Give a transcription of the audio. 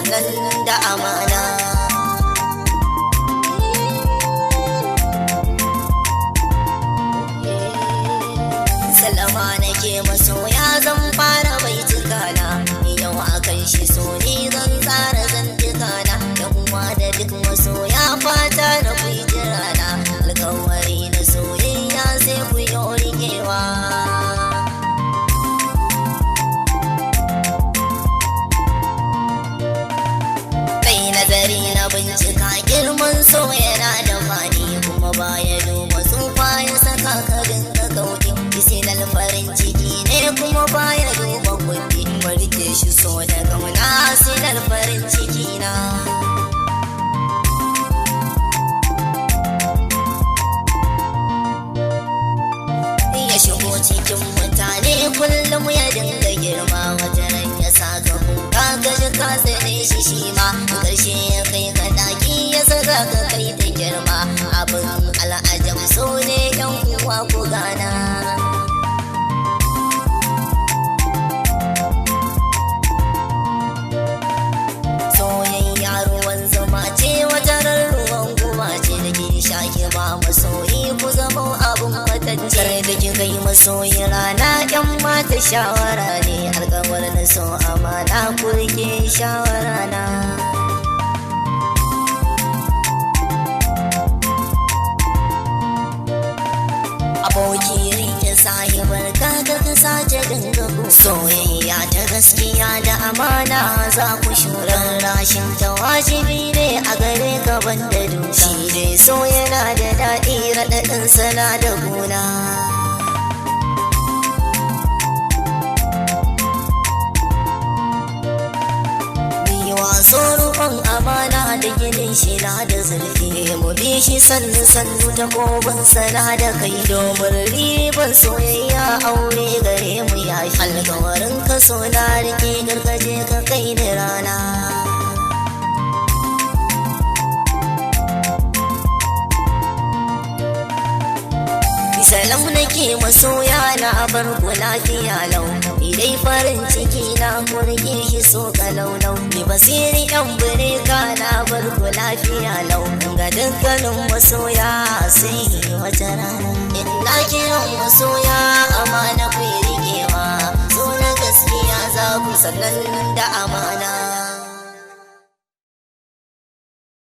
sannan da amana. Salama nake masoya zan fara baitika na, yau akan shi so ne zan tsara zantuka na. Yan uwa da duk masoya fata da ku jira na, alƙawari na soyayya sai ku yi rikewa. Kai nazari na bincika girman so yana da fadi, kuma baya duba tsufa ya saka ka dinga kauɗi. Silar farin ciki ne kuma baya duba kuɗi, barke shi so da kauna silar farin ciki na. Ya shigo cikin mutane kullum ya dinga girma, wata ran ya saka kuka gaji ka tsane shi shi ma, ƙarshe ya kai ka ɗaki ya saka ka kai ta girma. Abin al'ajab so ne yan uwa ku gana. Shaki ba masoyi ku zama abun kwatance, da ki kai masoyi rana yan mata shawara ne, alƙawar na so amana ku rike shawara na. Aboki rike sahibar kaga ka sace dinga ku, soyayya ta gaskiya da amana za ku shura. Rashin ta wajibi ne a gare ka banda duka, shi dai so yana da daɗi raɗaɗin sana da gona. So ruwan amana da ginin shi na da zurfi, mu bi shi sannu sannu ta kobin sana da kai, domin riban soyayya aure gare mu ya shi. Alkawarin ka so na rike gargaje ka kai da rana. Salam nake masoya na bar ku lafiya lau, idai farin ciki na kurge shi so kalaulau. Ni basiri yan bireka na bar ku lafiya lau, ga dukkanin masoya sai wata rana. Ina kiran masoya amana ku rikewa, so na gaskiya za ku sannan da amana.